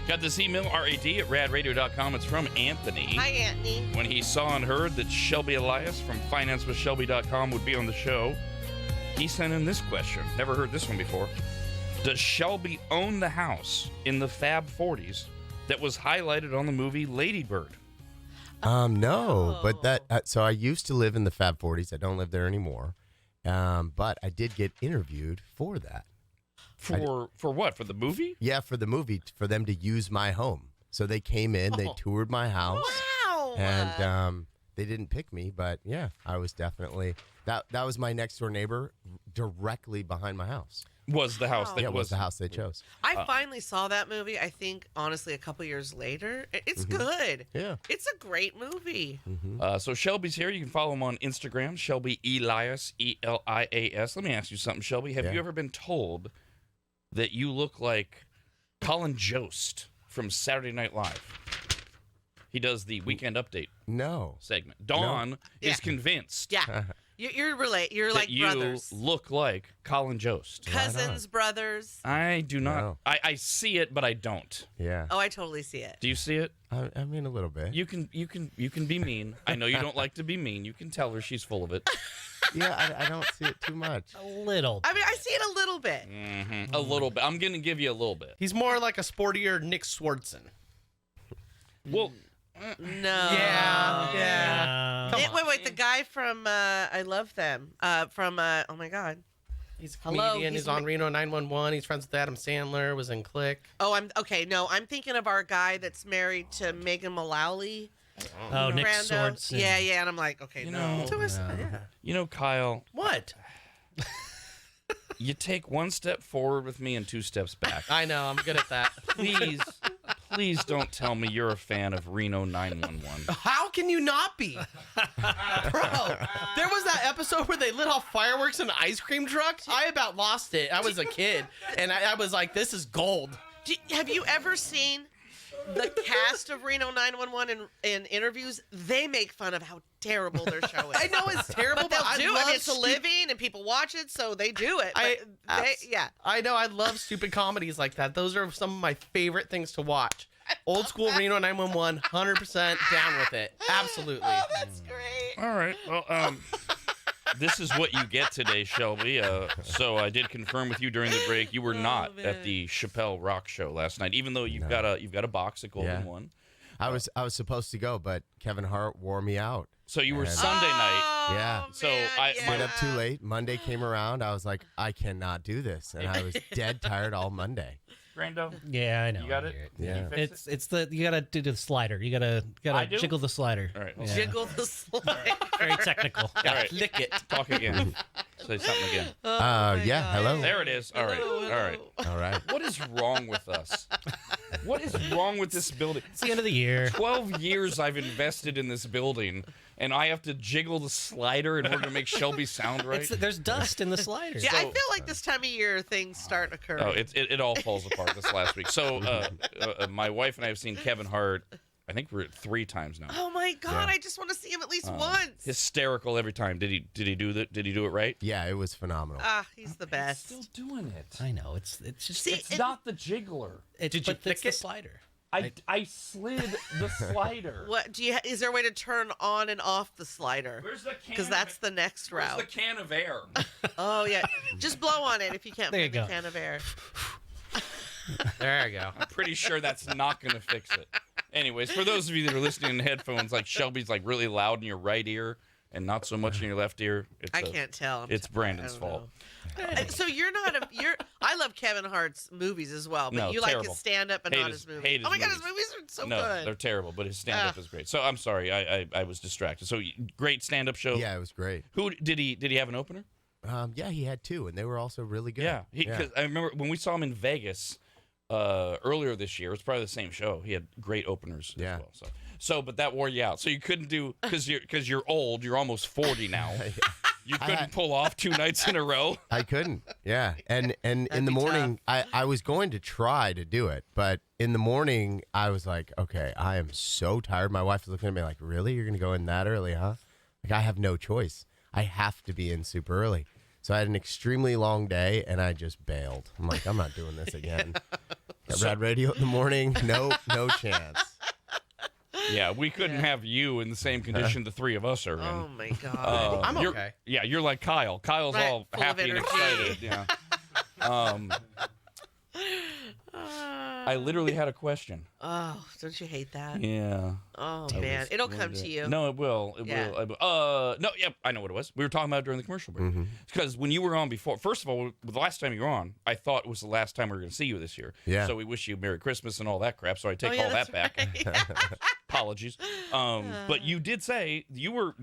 Got this email, rad@radradio.com. It's from Anthony. Hi, Anthony. When he saw and heard that Shelby Elias from financewithshelby.com would be on the show, he sent in this question. Never heard this one before. Does Shelby own the house in the Fab 40s that was highlighted on the movie Lady Bird? No, but so I used to live in the Fab 40s. I don't live there anymore. But I did get interviewed for that. For what? For the movie? Yeah, for the movie, for them to use my home. So they came in, they toured my house. Wow. And they didn't pick me, but yeah, I was definitely, that was my next door neighbor directly behind my house. Was the house that Yeah, it was the house they chose. I finally saw that movie, I think, honestly, a couple years later. It's good. Yeah. It's a great movie. So Shelby's here. You can follow him on Instagram, Shelby Elias, Elias. Let me ask you something, Shelby. Have you ever been told that you look like Colin Jost from Saturday Night Live? He does the Weekend Update segment. Dawn is convinced. Yeah. You're like you brothers. Look like Colin Jost. Cousins, brothers. I do not. No. I see it, but I don't. Yeah. Oh, I totally see it. Do you see it? I mean, a little bit. You can be mean. I know you don't like to be mean. You can tell her she's full of it. Yeah, I don't see it too much. A little. I mean, I see it a little bit. A little bit. I'm going to give you a little bit. He's more like a sportier Nick Swardson. Well, No. Yeah. Come on. Wait. The guy from I Love Them. From oh my God. He's a Hello, comedian. He's on Reno 911. He's friends with Adam Sandler. Was in Click. Oh, I'm okay. No, I'm thinking of our guy that's married to Megan Mullally. Oh, Nick Rando. Swardson. Yeah, and I'm like, okay, You no. know- Yeah. you know, Kyle, What? you take one step forward with me and two steps back. I know. I'm good at that. Please don't tell me you're a fan of Reno 911. How can you not be? Bro, there was that episode where they lit off fireworks in an ice cream truck. I about lost it. I was a kid, and I was like, this is gold. Have you ever seen the cast of Reno 911 in interviews? They make fun of how terrible their show is. I know it's terrible, But they'll I do love it. It's a living, and people watch it, so they do it. Yeah. I know. I love stupid comedies like that. Those are some of my favorite things to watch. Old school Reno 911, 100% down with it. Absolutely. Oh, that's great. All right. Well, this is what you get today, Shelby. So I did confirm with you during the break you were not at the Chappelle Rock show last night, even though you've got a box at Golden One. I was supposed to go, but Kevin Hart wore me out. So you were Sunday night. Yeah. So I Stayed up too late. Monday came around. I was like, I cannot do this, and I was dead tired all Monday. Brando. Yeah, I know. You got it? Yeah. Can you fix it? It's the you gotta do the slider. You gotta I do? jiggle the slider. All right. Yeah. Jiggle the slide. Very technical. All right. Lick it. Talk again. Say something again. Yeah. Hello. There it is. All right. Hello. All right. All right. What is wrong with us? What is wrong with this building? It's the end of the year. 12 years I've invested in this building, and I have to jiggle the slider in order to make Shelby sound right. There's dust in the slider. Yeah, I feel like this time of year things start occurring. Oh, it all falls apart this last week. So my wife and I have seen Kevin Hart. I think we're at 3 times now. Oh my God! I just want to see him at least once. Hysterical every time. Did he do that? Did he do it right? Yeah, it was phenomenal. He's the best. Still doing it. I know. It's just See, It's not the jiggler. Did you it's flick the it? slider. I slid the slider. What do you? Is there a way to turn on and off the slider? Where's the can? Because that's the next Where's route. the can of air? Oh yeah, just blow on it if you can't There you find the go. can of air. There you go. I'm pretty sure that's not going to fix it. Anyways, for those of you that are listening in headphones, like Shelby's like really loud in your right ear and not so much in your left ear. I can't tell. It's Brandon's fault. So you're not a you're. I love Kevin Hart's movies as well, but No, you like terrible. his stand up and Hate not his- his movies. hate his Oh my God, his movies. movies are so No, good. they're terrible, but his stand-up is great. So I'm sorry, I was distracted. So great stand-up show. Yeah, it was great. Who did he have an opener? Yeah, he had 2, and they were also really good. Yeah, because I remember when we saw him in Vegas earlier this year. It was probably the same show. He had great openers as well. But that wore you out. So you couldn't do because you're old. You're almost 40 now. You couldn't pull off 2 nights in a row. I couldn't. Yeah, and in the morning, I was going to try to do it, but in the morning, I was like, okay, I am so tired. My wife was looking at me like, really? You're going to go in that early, huh? Like, I have no choice. I have to be in super early. So I had an extremely long day, and I just bailed. I'm like, I'm not doing this again. Rad Radio in the morning, no chance. Yeah, we couldn't have you in the same condition the three of us are in. Oh my god. I'm You're- okay. Yeah, you're like Kyle. Kyle's Right, all full of happy and energy. excited. Yeah. I literally had a question. Oh, don't you hate that? Yeah. Oh I man, was it'll going come to you. No, it will. It Yeah. will. No, yep, I know what it was. We were talking about it during the commercial break. Because when you were on before, first of all, the last time you were on, I thought it was the last time we were going to see you this year. Yeah. So we wish you Merry Christmas and all that crap. So I take Oh, yeah, all that that's back. right. Apologies. But you did say your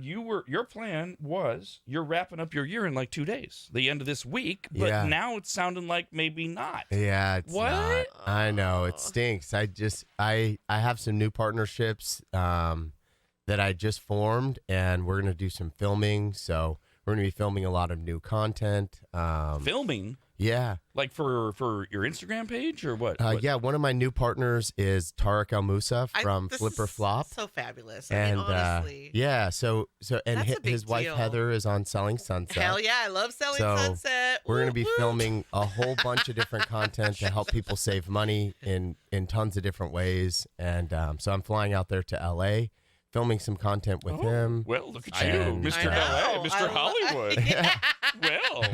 plan was you're wrapping up your year in like 2 days, the end of this week. But Yeah. now it's sounding like maybe not. Yeah, it's What? not. I know it stinks. I have some new partnerships that I just formed, and we're gonna do some filming. So we're gonna be filming a lot of new content. Filming, Yeah, like for your Instagram page or what? What? yeah. One of my new partners is Tarek El Moussa from This Flipper is Flop. So fabulous. And I mean, honestly. yeah, so and That's a big his wife deal. Heather is on Selling Sunset. Hell yeah, I love selling So, sunset. We're going to be Woo, woo. filming a whole bunch of different content to help people save money in tons of different ways. And so I'm flying out there to LA, filming some content with him. Well, look at you, And- Mr. I know. LA, Mr. I lo- Hollywood. Yeah. Well,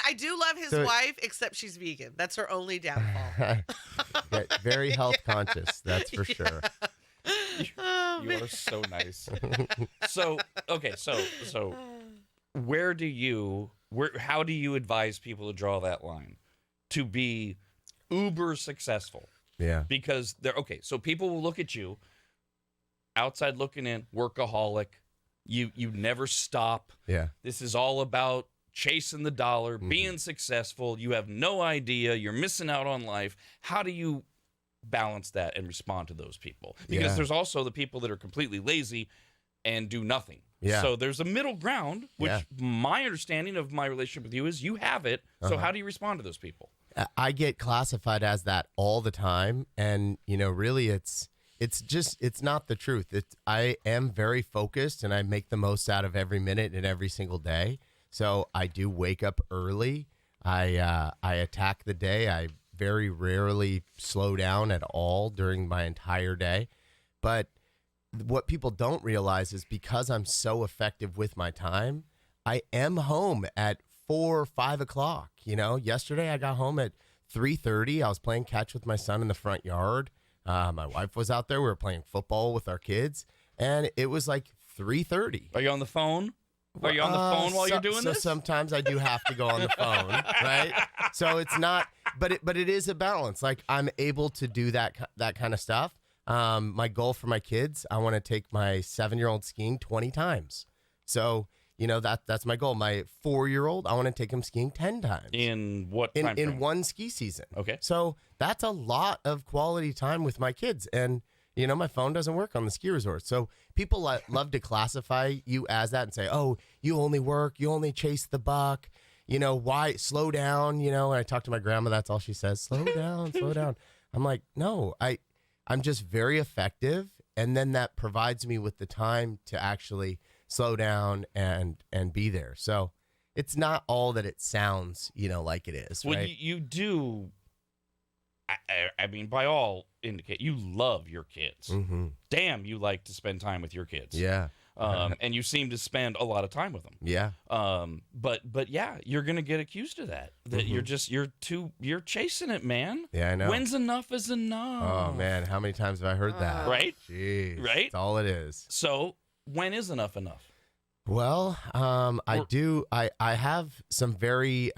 I do love his So- wife, except she's vegan. That's her only downfall. Yeah, very health conscious, that's for sure. Oh, you man. are so nice. So, okay, so how do you advise people to draw that line to be uber successful? Yeah. Because so people will look at you outside looking in, workaholic. You never stop. Yeah. This is all about chasing the dollar, being successful. You have no idea. You're missing out on life. How do you balance that and respond to those people? Because Yeah. there's also the people that are completely lazy and do nothing. Yeah. So there's a middle ground, which Yeah. my understanding of my relationship with you is you have it. So how do you respond to those people? I get classified as that all the time, and really it's not the truth. I am very focused, and I make the most out of every minute and every single day. So I do wake up early. I attack the day. I very rarely slow down at all during my entire day. But what people don't realize is because I'm so effective with my time, I am home at 4 or 5 o'clock. Yesterday I got home at 3:30. I was playing catch with my son in the front yard. My wife was out there. We were playing football with our kids, and it was like 3:30. Are you on the phone? Are you on the phone while you're doing this? So sometimes I do have to go on the phone, right? So it's not, but it is a balance. Like I'm able to do that kind of stuff. My goal for my kids, I want to take my 7-year-old skiing 20 times. So that's my goal. My 4-year-old, I want to take him skiing 10 times In what time in frame? one ski season. Okay. So that's a lot of quality time with my kids. And, my phone doesn't work on the ski resort. So people love to classify you as that and say, oh, you only work, you only chase the buck. Why slow down? And I talk to my grandma. That's all she says. Slow down, slow down. I'm like, no, I'm just very effective. And then that provides me with the time to actually slow down and be there. So it's not all that it sounds, like it is. Well, right? you do. I mean, by all indicate, you love your kids. Mm-hmm. Damn, you like to spend time with your kids. Yeah. And you seem to spend a lot of time with them. Yeah. But yeah, you're gonna get accused of that. That you're chasing it, man. Yeah, I know. When's enough is enough. Oh man, how many times have I heard that? Right? Jeez. Right? That's all it is. So when is enough enough? Well, I have some very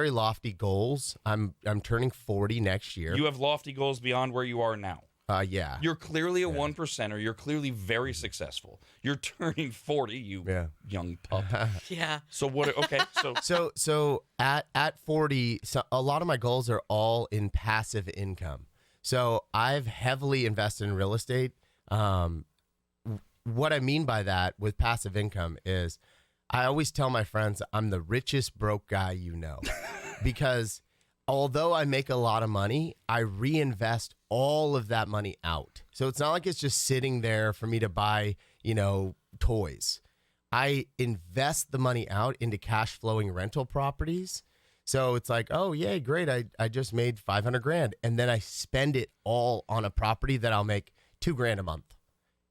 lofty goals. I'm turning 40 next year. You have lofty goals beyond where you are now. Yeah. You're clearly a 1%er. You're clearly very successful. You're turning 40, you young pup. Yeah. So what? Okay, so So at 40, a lot of my goals are all in passive income. So I've heavily invested in real estate. What I mean by that with passive income is I always tell my friends I'm the richest broke guy because although I make a lot of money, I reinvest all of that money out. So it's not like it's just sitting there for me to buy, toys. I invest the money out into cash flowing rental properties. So it's like, oh, yay, great. I just made 500 grand. And then I spend it all on a property that I'll make $2,000 a month.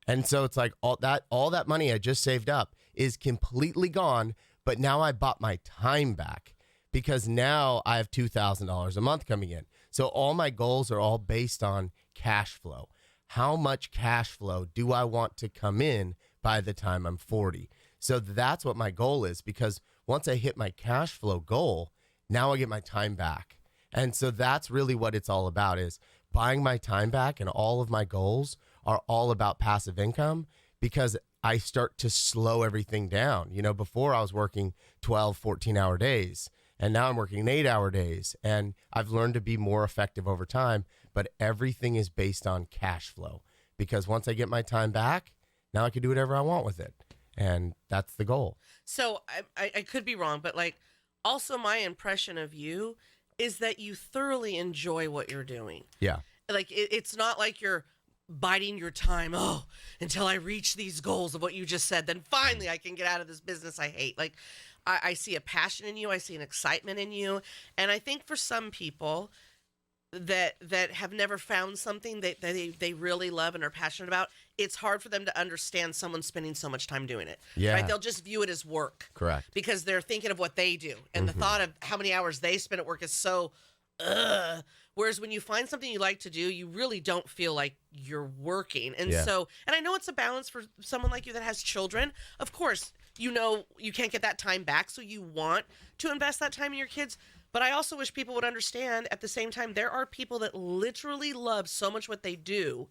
And so it's like all that money I just saved up is completely gone. But now I bought my time back because now I have $2,000 a month coming in. So all my goals are all based on cash flow. How much cash flow do I want to come in by the time I'm 40? So that's what my goal is, because once I hit my cash flow goal, now I get my time back. And so that's really what it's all about, is buying my time back. And all of my goals are all about passive income, because I start to slow everything down. You know, before I was working 12, 14-hour days, and now I'm working 8-hour days. And I've learned to be more effective over time, but everything is based on cash flow, because once I get my time back, now I can do whatever I want with it. And that's the goal. So I could be wrong, but like, also my impression of you is that you thoroughly enjoy what you're doing. Yeah. Like it's not like you're biding your time, until I reach these goals of what you just said, then finally I can get out of this business I hate. Like I see a passion in you, I see an excitement in you. And I think for some people that have never found something that they really love and are passionate about, it's hard for them to understand someone spending so much time doing it. Yeah. Right? They'll just view it as work. Correct. Because they're thinking of what they do. And the thought of how many hours they spend at work is so, whereas when you find something you like to do, you really don't feel like you're working. And so, and I know it's a balance for someone like you that has children. Of course, you know, you can't get that time back. So you want to invest that time in your kids. But I also wish people would understand at the same time, there are people that literally love so much what they do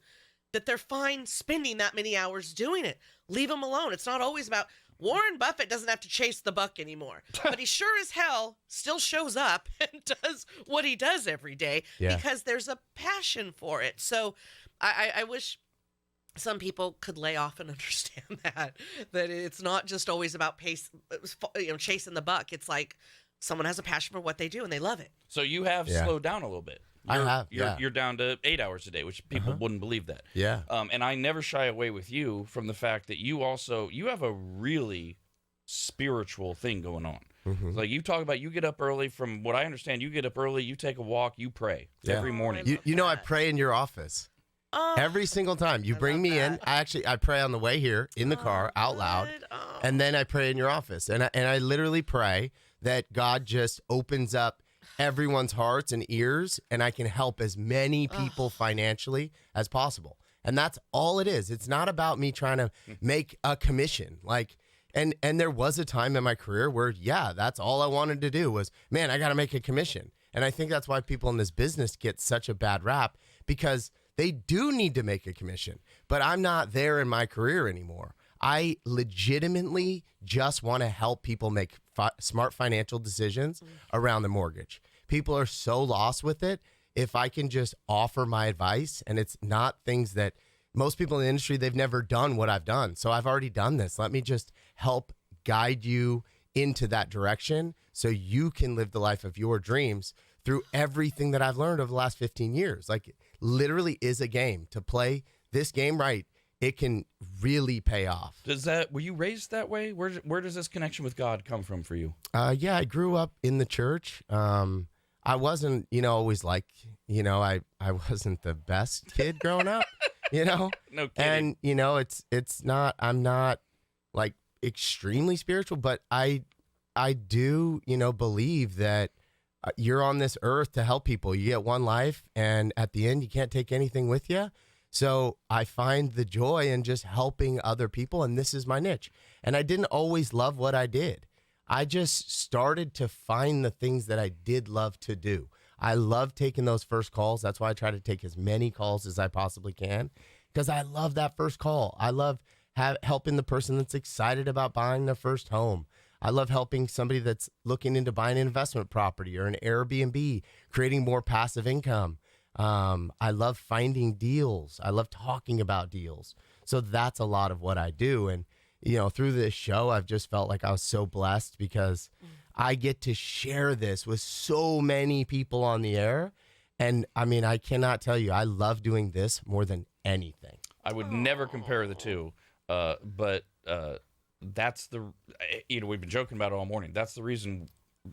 that they're fine spending that many hours doing it. Leave them alone. It's not always about Warren Buffett doesn't have to chase the buck anymore, but he sure as hell still shows up and does what he does every day because there's a passion for it. So I wish some people could lay off and understand that it's not just always about chasing the buck. It's like, someone has a passion for what they do and they love it. So you have slowed down a little bit. You're down to 8 hours a day, which people wouldn't believe that. Yeah. And I never shy away with you from the fact that you have a really spiritual thing going on. Like you talk about, you get up early. From what I understand, you get up early, you take a walk, you pray every morning. You know, I pray in your office. Every single time you bring me in, I pray on the way here in the car out loud, and then I pray in your office, and I literally pray that God just opens up everyone's hearts and ears, and I can help as many people financially as possible. And that's all it is. It's not about me trying to make a commission. Like, and there was a time in my career where, that's all I wanted to do was, man, I got to make a commission. And I think that's why people in this business get such a bad rap, because they do need to make a commission. But I'm not there in my career anymore. I legitimately just want to help people make smart financial decisions around the mortgage. People are so lost with it. If I can just offer my advice, and it's not things that most people in the industry, they've never done what I've done. So I've already done this. Let me just help guide you into that direction so you can live the life of your dreams through everything that I've learned over the last 15 years. Like, it literally is a game. To play this game right, it can really pay off. Were you raised that way? Where does this connection with God come from for you? I grew up in the church. I wasn't, always like, I wasn't the best kid growing up, No kidding. And, it's not, I'm not like extremely spiritual, but I do, believe that you're on this earth to help people. You get one life, and at the end, you can't take anything with you. So I find the joy in just helping other people, and this is my niche. And I didn't always love what I did. I just started to find the things that I did love to do. I love taking those first calls. That's why I try to take as many calls as I possibly can, because I love that first call. I love helping the person that's excited about buying their first home. I love helping somebody that's looking into buying an investment property or an Airbnb, creating more passive income. I love finding deals. I love talking about deals. So that's a lot of what I do. And, through this show, I've just felt like I was so blessed because I get to share this with so many people on the air. And I mean, I cannot tell you, I love doing this more than anything. I would never compare the two, but that's we've been joking about it all morning. That's the reason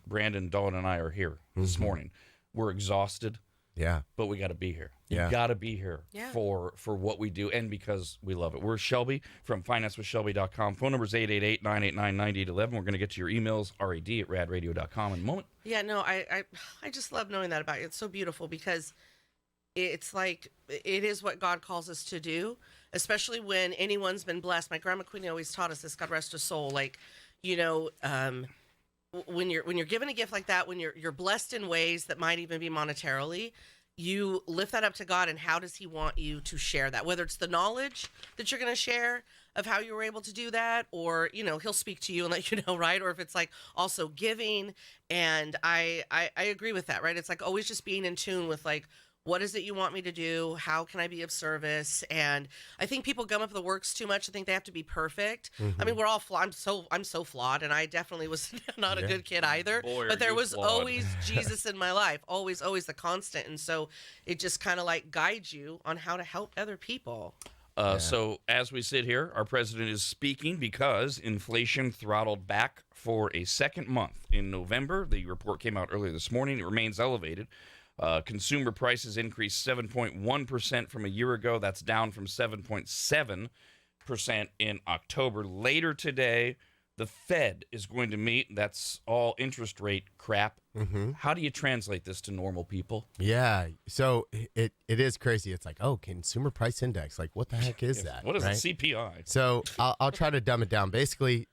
Brandon, Dawn, and I are here this morning. We're exhausted. Yeah. But we got to be here. Yeah. You got to be here Yeah. for what we do and because we love it. We're Shelby from financewithshelby.com. Phone number is 888-989-9811. We're going to get to your emails, rad@radradio.com in a moment. Yeah, no, I just love knowing that about you. It's so beautiful because it's like it is what God calls us to do, especially when anyone's been blessed. My grandma Queenie always taught us this, God rest her soul. Like, you know, when you're given a gift like that, when you're blessed in ways that might even be monetarily, you lift that up to God, and how does he want you to share that? Whether it's the knowledge that you're going to share of how you were able to do that, or, you know, he'll speak to you and let you know, right? Or if it's like also giving. And I agree with that, right? It's like always just being in tune with like, what is it you want me to do? How can I be of service? And I think people gum up the works too much. I think they have to be perfect. I mean, we're all flawed. I'm so flawed, and I definitely was not a good kid either. Boy, but there you was flawed. always Jesus in my life, always the constant. And so it just kind of like guides you on how to help other people. So as we sit here, our president is speaking because inflation throttled back for a second month in November. The report came out earlier this morning. It remains elevated. Consumer prices increased 7.1% from a year ago. That's down from 7.7% in October. Later today, the Fed is going to meet. That's all interest rate crap. How do you translate this to normal people? Yeah. So it is crazy. It's like, oh, consumer price index. Like, what the heck is that? What is right? the CPI? So I'll try to dumb it down. Basically,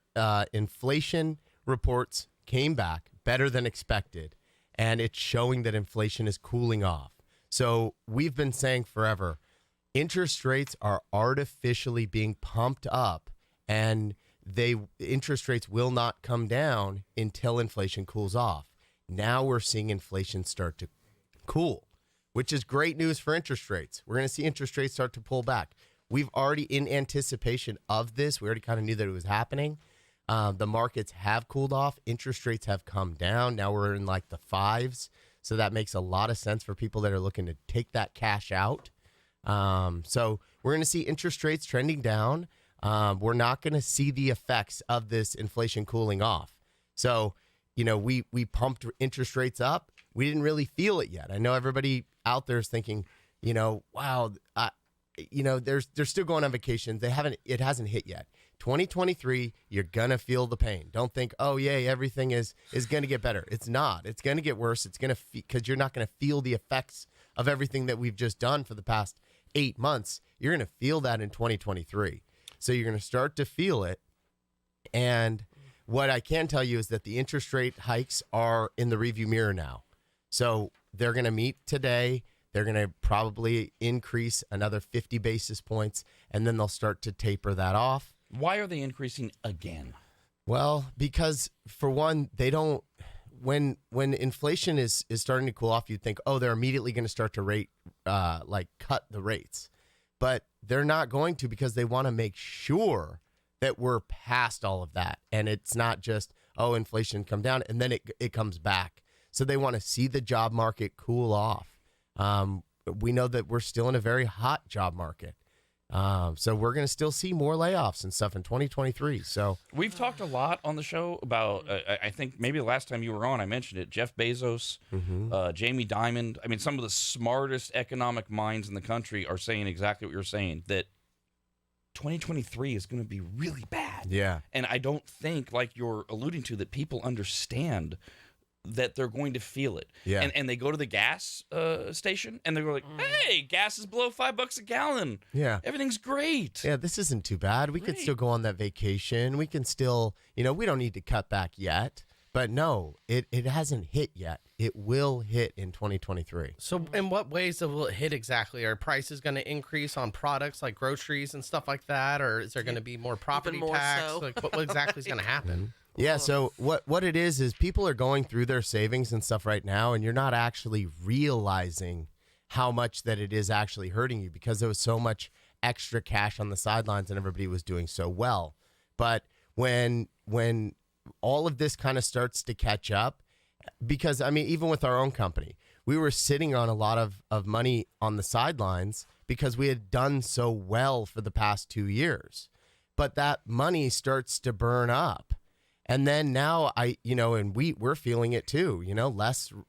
inflation reports came back better than expected, and it's showing that inflation is cooling off. So we've been saying forever, interest rates are artificially being pumped up, and interest rates will not come down until inflation cools off. Now we're seeing inflation start to cool, which is great news for interest rates. We're going to see interest rates start to pull back. We've already, in anticipation of this, we already kind of knew that it was happening. The markets have cooled off. Interest rates have come down. Now we're in like the 5s. So that makes a lot of sense for people that are looking to take that cash out. So we're going to see interest rates trending down. We're not going to see the effects of this inflation cooling off. So, you know, we pumped interest rates up. We didn't really feel it yet. I know everybody out there is thinking, you know, wow, they're still going on vacation. It hasn't hit yet. 2023, you're going to feel the pain. Don't think, oh, yay, everything is going to get better. It's not. It's going to get worse. It's going to because you're not going to feel the effects of everything that we've just done for the past 8 months. You're going to feel that in 2023. So you're going to start to feel it. And what I can tell you is that the interest rate hikes are in the rearview mirror now. So they're going to meet today. They're going to probably increase another 50 basis points, and then they'll start to taper that off. Why are they increasing again? Well, because for one, they don't. When inflation is starting to cool off, you'd think, oh, they're immediately going to start to cut the rates, but they're not going to, because they want to make sure that we're past all of that, and it's not just, oh, inflation come down and then it comes back. So they want to see the job market cool off. We know that we're still in a very hot job market. So we're going to still see more layoffs and stuff in 2023. So we've talked a lot on the show about, I think maybe the last time you were on, I mentioned it, Jeff Bezos, Jamie Dimon. I mean, some of the smartest economic minds in the country are saying exactly what you're saying, that 2023 is going to be really bad. Yeah. And I don't think, like you're alluding to, that people understand that they're going to feel it. Yeah. And they go to the gas station and they're like, hey, gas is below $5 a gallon. Yeah. Everything's great. Yeah, this isn't too bad. We could still go on that vacation. We can still, we don't need to cut back yet. But no, it hasn't hit yet. It will hit in 2023. So in what ways will it hit exactly? Are prices going to increase on products like groceries and stuff like that? Or is there going to be more property more tax? so. Like what exactly is going to happen? Yeah, so what it is people are going through their savings and stuff right now, and you're not actually realizing how much that it is actually hurting you, because there was so much extra cash on the sidelines and everybody was doing so well. But when all of this kind of starts to catch up, because, I mean, even with our own company, we were sitting on a lot of money on the sidelines because we had done so well for the past 2 years. But that money starts to burn up. And then now and we're feeling it too,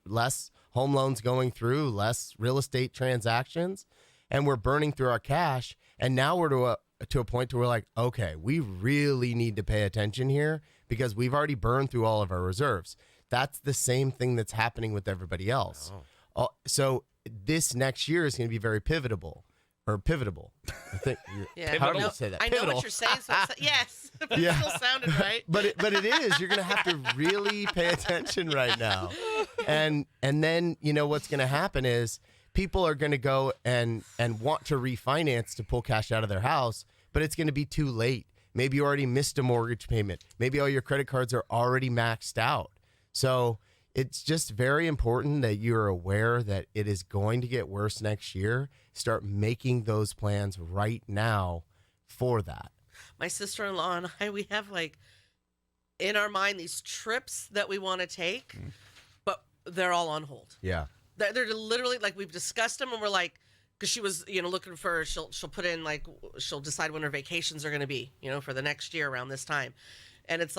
less home loans going through, less real estate transactions, and we're burning through our cash. And now we're to a point where we're like, okay, we really need to pay attention here because we've already burned through all of our reserves. That's the same thing that's happening with everybody else. So this next year is going to be very pivotable. I think. Yeah. How do you say that? I know what you're saying. So yes, but it still sounded right. But it is. You're going to have to really pay attention right now. And then what's going to happen is people are going to go and want to refinance to pull cash out of their house, but it's going to be too late. Maybe you already missed a mortgage payment. Maybe all your credit cards are already maxed out. So it's just very important that you're aware that it is going to get worse next year. Start making those plans right now for that. My sister-in-law and I, we have in our mind these trips that we want to take, but they're all on hold. Yeah. They're literally we've discussed them, and we're because she was looking for she'll put in she'll decide when her vacations are going to be for the next year around this time, and it's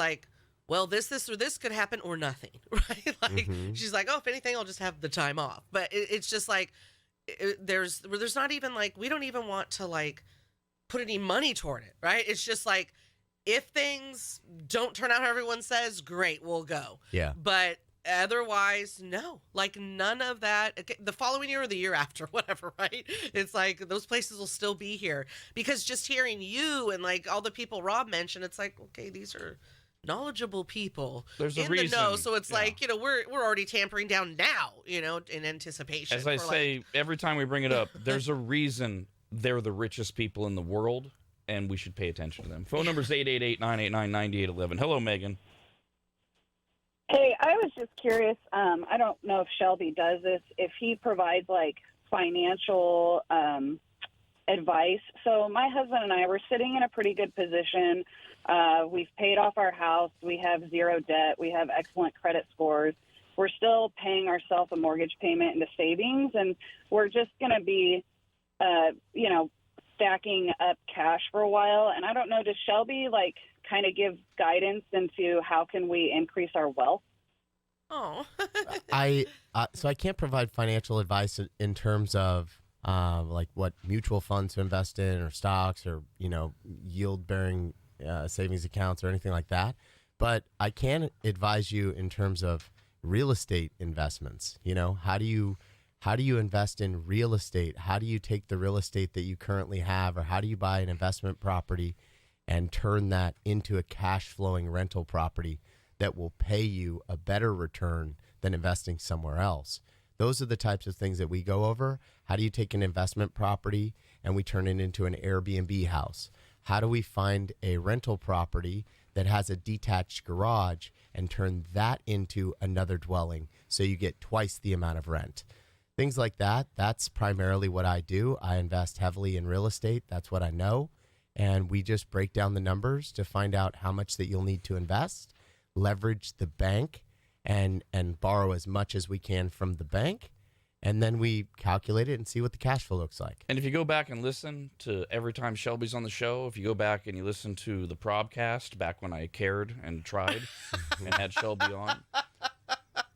well, this or this could happen or nothing, right? She's oh, if anything, I'll just have the time off. But it's just there's not even we don't even want to put any money toward it, right? It's just if things don't turn out how everyone says, great, we'll go. Yeah. But otherwise, no, none of that. The following year or the year after, whatever, right? It's those places will still be here because just hearing you and all the people Rob mentioned, it's okay, these are knowledgeable people. There's a in reason. the know, so it's we're already tampering down now, in anticipation. As I say every time we bring it up, there's a reason they're the richest people in the world, and we should pay attention to them. Phone number is 888-989-9811. Hello, Megan. Hey, I was just curious. I don't know if Shelby does this, if he provides financial advice. So my husband and I were sitting in a pretty good position. We've paid off our house. We have zero debt. We have excellent credit scores. We're still paying ourselves a mortgage payment into savings, and we're just going to be, stacking up cash for a while. And I don't know, does Shelby kind of give guidance into how can we increase our wealth? Oh, So I can't provide financial advice in terms of what mutual funds to invest in or stocks or yield bearing savings accounts or anything like that. But I can advise you in terms of real estate investments. How do you invest in real estate? How do you take the real estate that you currently have, or how do you buy an investment property and turn that into a cash flowing rental property that will pay you a better return than investing somewhere else? Those are the types of things that we go over. How do you take an investment property and we turn it into an Airbnb house? How do we find a rental property that has a detached garage and turn that into another dwelling so you get twice the amount of rent? Things like that. That's primarily what I do. I invest heavily in real estate. That's what I know. And we just break down the numbers to find out how much that you'll need to invest, leverage the bank, and borrow as much as we can from the bank. And then we calculate it and see what the cash flow looks like. And if you go back and listen to every time Shelby's on the show, if you go back and you listen to the Probcast back when I cared and tried and had Shelby on,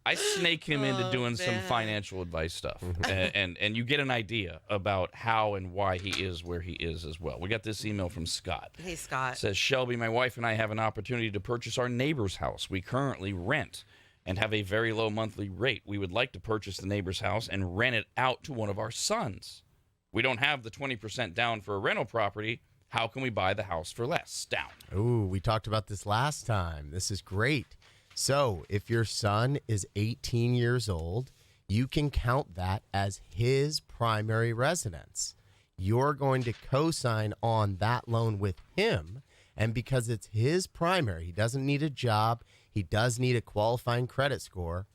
I snake him into doing some financial advice stuff. And you get an idea about how and why he is where he is as well. We got this email from Scott. Hey, Scott. It says, Shelby, my wife and I have an opportunity to purchase our neighbor's house. We currently rent and have a very low monthly rate. We would like to purchase the neighbor's house and rent it out to one of our sons. We don't have the 20% down for a rental property. How can we buy the house for less down? Ooh, we talked about this last time. This is great. So if your son is 18 years old, you can count that as his primary residence. You're going to co-sign on that loan with him. And because it's his primary, he doesn't need a job. He does need a qualifying credit score,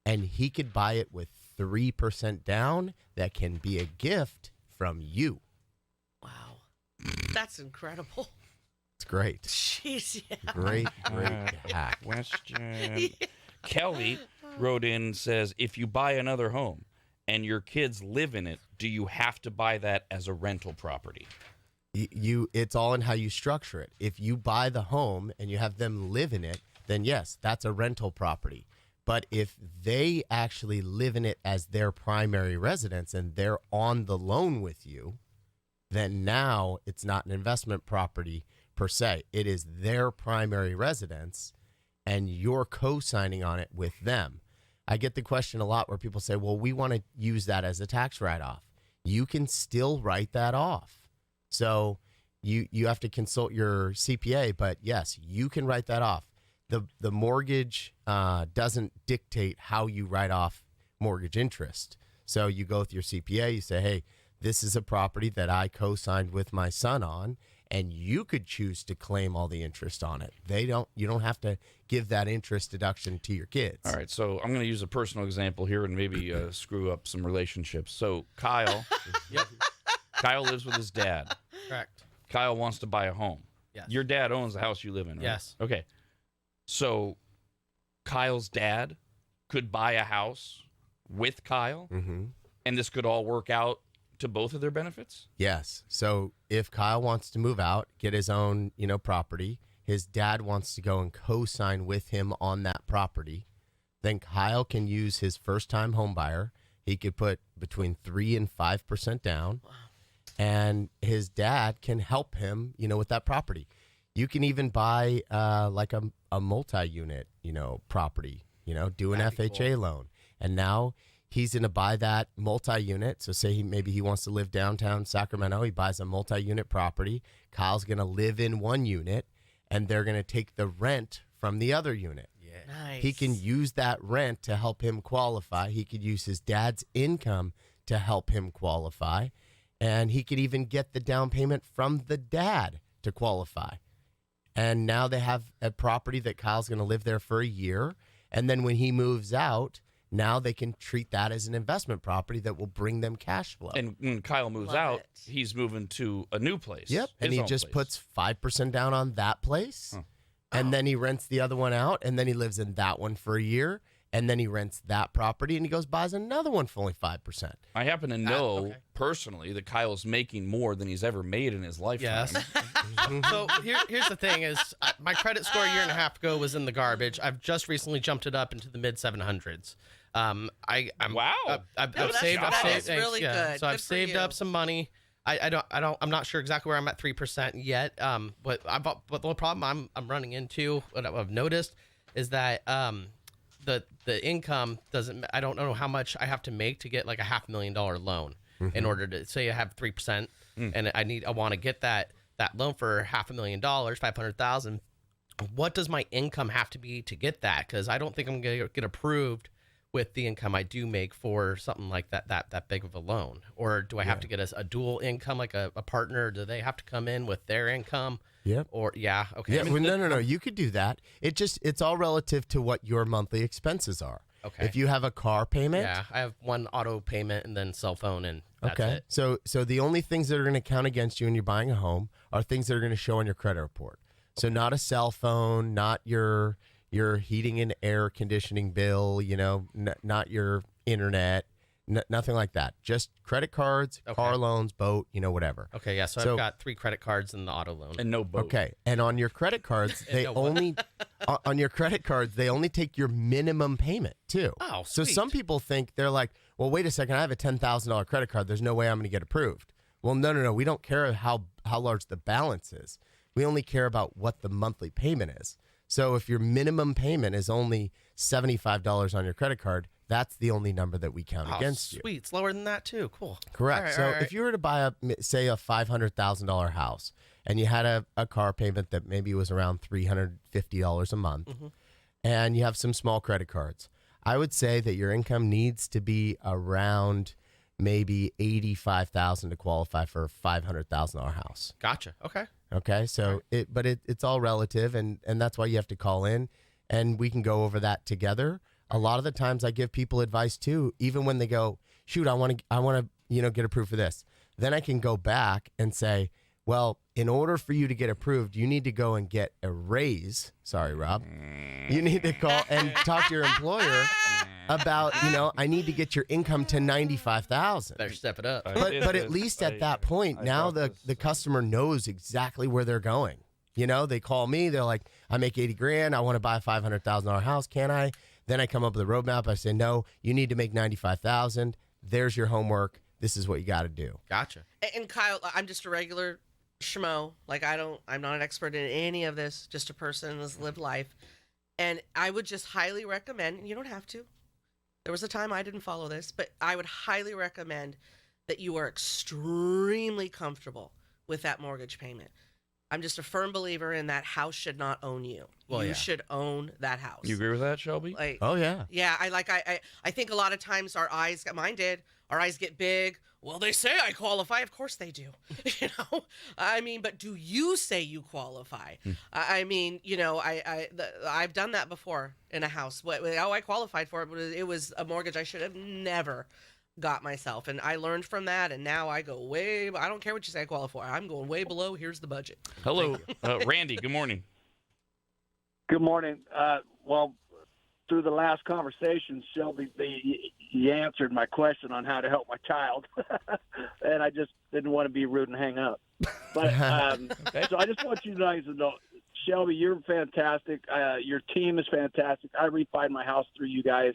and he could buy it with 3% down. That can be a gift from you. Wow. That's incredible. It's great. Jeez, yeah. Great hack. Question. Kelly wrote in and says, if you buy another home and your kids live in it, do you have to buy that as a rental property? It's all in how you structure it. If you buy the home and you have them live in it, then yes, that's a rental property. But if they actually live in it as their primary residence and they're on the loan with you, then now it's not an investment property per se. It is their primary residence, and you're co-signing on it with them. I get the question a lot where people say, well, we want to use that as a tax write-off. You can still write that off. So you have to consult your CPA, but yes, you can write that off. The mortgage doesn't dictate how you write off mortgage interest. So you go with your CPA, you say, hey, this is a property that I co-signed with my son on, and you could choose to claim all the interest on it. You don't have to give that interest deduction to your kids. All right, so I'm going to use a personal example here and maybe screw up some relationships. So Kyle, Kyle lives with his dad. Correct. Kyle wants to buy a home. Yes. Your dad owns the house you live in, right? Yes. Okay. So Kyle's dad could buy a house with Kyle, and this could all work out to both of their benefits? Yes. So if Kyle wants to move out, get his own, property, his dad wants to go and co-sign with him on that property, then Kyle can use his first-time home buyer. He could put between 3 and 5% down, and his dad can help him, with that property. You can even buy like a multi-unit, property, do an FHA loan. And now he's going to buy that multi-unit. So say maybe he wants to live downtown Sacramento. He buys a multi-unit property. Kyle's going to live in one unit, and they're going to take the rent from the other unit. Nice. He can use that rent to help him qualify. He could use his dad's income to help him qualify. And he could even get the down payment from the dad to qualify. And now they have a property that Kyle's going to live there for a year. And then when he moves out, now they can treat that as an investment property that will bring them cash flow. And when Kyle moves Love out, it. he's moving to a new place. Yep. And his he own just place. puts 5% down on that place. Huh. And then he rents the other one out. And then he lives in that one for a year. And then he rents that property and he goes buys another one for only 5%. I happen to know okay. personally that Kyle's making more than he's ever made in his lifetime. Yes. So here's the thing: is my credit score a year and a half ago was in the garbage. I've just recently jumped it up into the mid 700s. I'm Wow. I've No, saved. that I've is saved. really yeah. good. So Good I've for saved you. up some money. I'm not sure exactly where I'm at 3% yet. But the problem I'm running into, what I've noticed, is that the income doesn't. I don't know how much I have to make to get like a $500,000 loan in order to say I have 3%, and I want to get that loan for $500,000, 500,000. What does my income have to be to get that? Because I don't think I'm gonna get approved with the income I do make for something like that big of a loan. Or do I have to get a dual income, like a partner? Do they have to come in with their income? Yep. Or okay. Yeah, well, no. You could do that. It's all relative to what your monthly expenses are. Okay. If you have a car payment. Yeah, I have one auto payment and then cell phone, and that's it. So the only things that are going to count against you when you're buying a home are things that are going to show on your credit report. So not a cell phone, not your heating and air conditioning bill, not your internet, nothing like that. Just credit cards, car loans, boat, whatever. Okay, yeah. So I've got 3 credit cards and the auto loan. And no boat. Okay, and on your credit cards, they No only on your credit cards they only take your minimum payment too. Oh, so sweet. some people think they're like, well, wait a second, I have a $10,000 credit card. There's no way I'm going to get approved. Well, no. We don't care how large the balance is. We only care about what the monthly payment is. So if your minimum payment is only $75 on your credit card, that's the only number that we count against you. Sweet. It's lower than that too. Cool. Correct. All right. If you were to buy say a $500,000 house and you had a car payment that maybe was around $350 a month and you have some small credit cards, I would say that your income needs to be around maybe $85,000 to qualify for a $500,000 house. Gotcha. Okay. Okay. So it's all relative and that's why you have to call in and we can go over that together. A lot of the times I give people advice too, even when they go, shoot, I want to, get approved for this. Then I can go back and say, well, in order for you to get approved, you need to go and get a raise. Sorry, Rob. You need to call and talk to your employer about, I need to get your income to $95,000. Better step it up. But at least at that point, now the customer knows exactly where they're going. You know, they call me. They're like, I make 80 grand. I want to buy a $500,000 house. Can I? Then I come up with a roadmap. I say, no, you need to make 95,000. There's your homework. This is what you got to do. Gotcha. And Kyle, I'm just a regular schmo. Like I'm not an expert in any of this. Just a person who's lived life. And I would just highly recommend, and you don't have to. There was a time I didn't follow this, but I would highly recommend that you are extremely comfortable with that mortgage payment. I'm just a firm believer in that house should not own you. Well, you yeah. should own that house. You agree with that, Shelby? Like, Oh, yeah. yeah, I think a lot of times mine did. Our eyes get big. Well, they say I qualify. Of course they do. You know, I mean, but do you say you qualify? I mean, you know, I've done that before in a house. I qualified for it, but it was a mortgage I should have never got myself. And I learned from that. And now I go I don't care what you say I qualify. I'm going way below. Here's the budget. Hello, Randy. Good morning. Good morning. Well, through the last conversation, Shelby, you answered my question on how to help my child, and I just didn't want to be rude and hang up. But so I just want you guys to know, Shelby, you're fantastic. Your team is fantastic. I refied my house through you guys,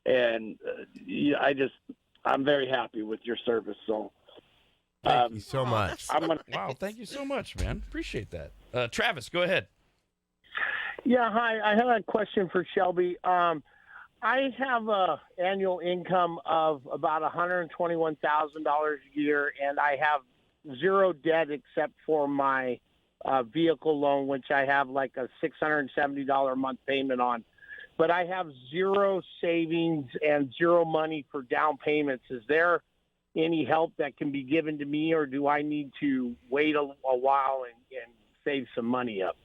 and I'm very happy with your service. So Thank you so much. Wow, thank you so much, man. Appreciate that. Travis, go ahead. Yeah, hi. I have a question for Shelby. I have a annual income of about $121,000 a year, and I have zero debt except for my vehicle loan, which I have like a $670 a month payment on. But I have zero savings and zero money for down payments. Is there any help that can be given to me, or do I need to wait a while and save some money up?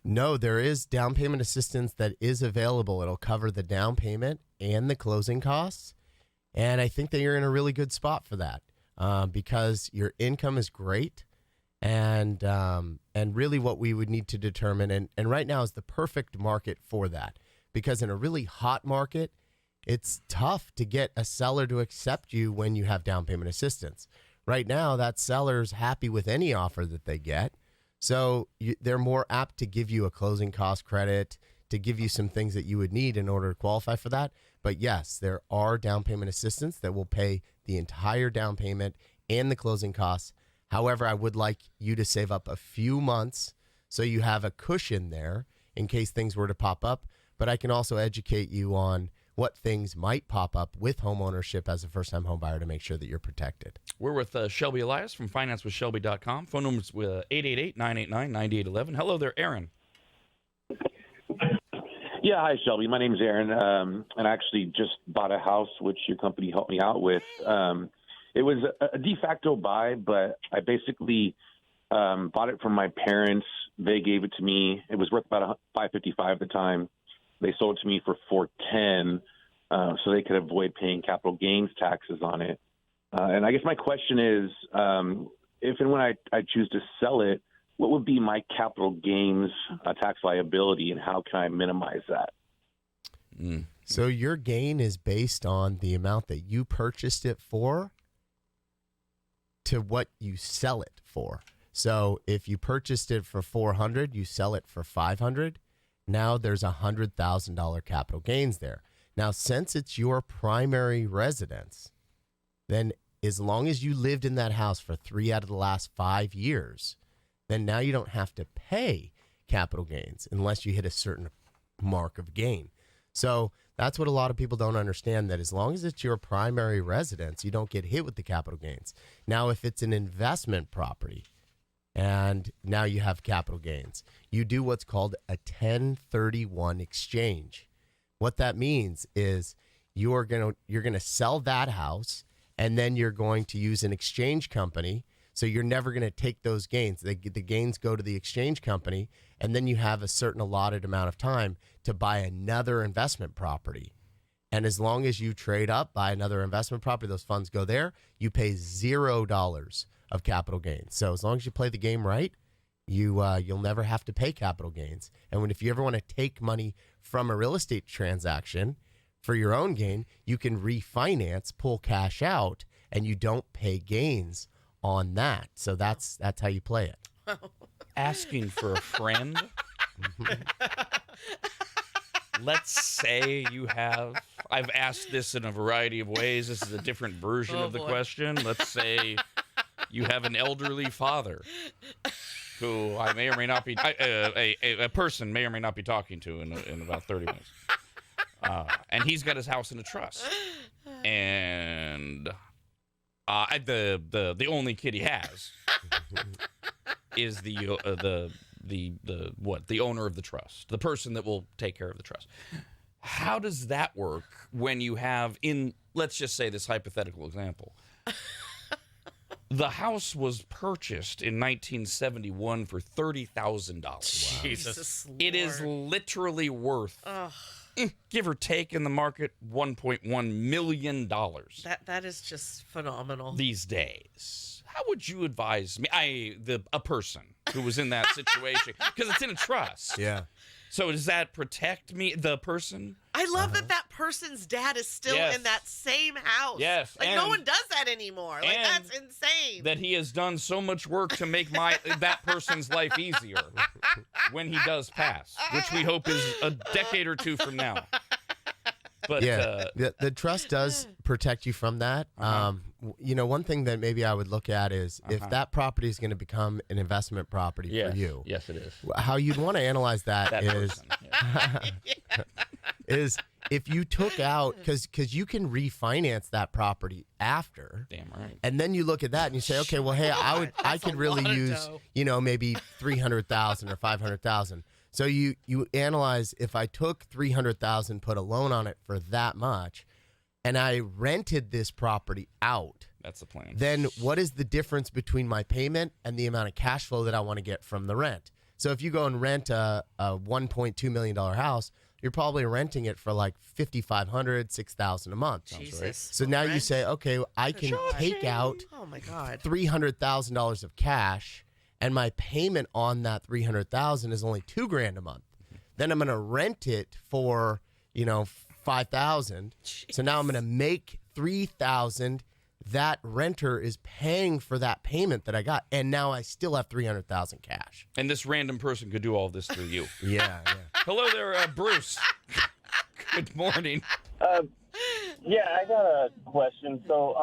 No, there is down payment assistance that is available. It'll cover the down payment and the closing costs. And I think that you're in a really good spot for that because your income is great. And really what we would need to determine, and right now is the perfect market for that. Because in a really hot market, it's tough to get a seller to accept you when you have down payment assistance. Right now, that seller's happy with any offer that they get. So they're more apt to give you a closing cost credit, to give you some things that you would need in order to qualify for that. But yes, there are down payment assistance that will pay the entire down payment and the closing costs. However, I would like you to save up a few months so you have a cushion there in case things were to pop up. But I can also educate you on what things might pop up with home ownership as a first-time home buyer to make sure that you're protected. We're with Shelby Elias from financewithshelby.com. Phone number's 888-989-9811. Hello there, Aaron. Yeah, hi, Shelby. My name's Aaron, and I actually just bought a house, which your company helped me out with. It was a de facto buy, but I basically bought it from my parents. They gave it to me. It was worth about $555 at the time. They sold it to me for $410, so they could avoid paying capital gains taxes on it. And I guess my question is, if and when I choose to sell it, what would be my capital gains tax liability, and how can I minimize that? So your gain is based on the amount that you purchased it for to what you sell it for. So if you purchased it for $400, you sell it for $500. Now there's $100,000 capital gains there. Now, since it's your primary residence, then as long as you lived in that house for 3 out of the last 5 years, then now you don't have to pay capital gains unless you hit a certain mark of gain. So that's what a lot of people don't understand, that as long as it's your primary residence, you don't get hit with the capital gains. Now, if it's an investment property, and now you have capital gains, you do what's called a 1031 exchange. What that means is you're going to sell that house, and then you're going to use an exchange company. So you're never going to take those gains. The gains go to the exchange company, and then you have a certain allotted amount of time to buy another investment property. And as long as you trade up, buy another investment property, those funds go there, you pay $0 of capital gains. So as long as you play the game right, you'll never have to pay capital gains. And if you ever want to take money from a real estate transaction for your own gain, you can refinance, pull cash out, and you don't pay gains on that. So that's how you play it. asking for a friend. Let's say you have, I've asked this in a variety of ways. This is a different version of the question. Let's say you have an elderly father who I may or may not be, a person may or may not be talking to in about 30 minutes. And he's got his house in a trust. And the only kid he has is the owner of the trust, the person that will take care of the trust. How does that work when you have, let's just say this hypothetical example, the house was purchased in 1971 for $30,000. Wow. Jesus Lord. It is literally worth, give or take in the market, $1.1 million. That is just phenomenal. These days. How would you advise me? A person who was in that situation, because it's in a trust. Yeah. So does that protect me, the person? I love that person's dad is still in that same house. Yes. Like, no one does that anymore. Like, that's insane. That he has done so much work to make that person's life easier when he does pass, which we hope is a decade or two from now. But the trust does protect you from that. One thing that maybe I would look at is if that property is going to become an investment property for you. Yes, it is. How you'd want to analyze that is if you took out, because you can refinance that property after. Damn right. And then you look at that and you say, okay, well, hey, I could really use, maybe $300,000 or $500,000. So you analyze, if I took $300,000, put a loan on it for that much, and I rented this property out. That's the plan. Then what is the difference between my payment and the amount of cash flow that I want to get from the rent? So if you go and rent a $1.2 million house, you're probably renting it for like $5,500, $6,000 a month. Jesus. So now you say, okay, I can take out $300,000 of cash, and my payment on that $300,000 is only $2,000 a month. Then I'm going to rent it for, $5,000. So now I'm going to make $3,000. That renter is paying for that payment that I got, and now I still have $300,000 cash. And this random person could do all this through you. Yeah. Hello there, Bruce. Good morning. I got a question. So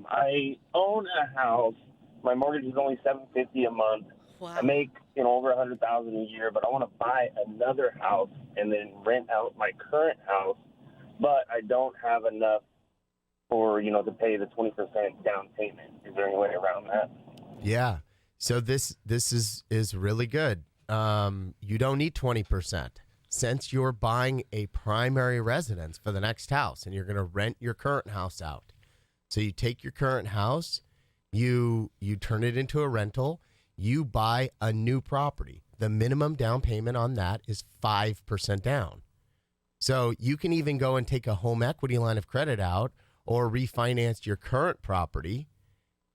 I own a house. My mortgage is only $750 a month. Wow. I make over $100,000 a year, but I want to buy another house and then rent out my current house, but I don't have enough for to pay the 20% down payment. Is there any way around that? Yeah. So this is really good. You don't need 20%. Since you're buying a primary residence for the next house and you're going to rent your current house out. So you take your current house, you turn it into a rental, you buy a new property. The minimum down payment on that is 5% down. So you can even go and take a home equity line of credit out or refinance your current property,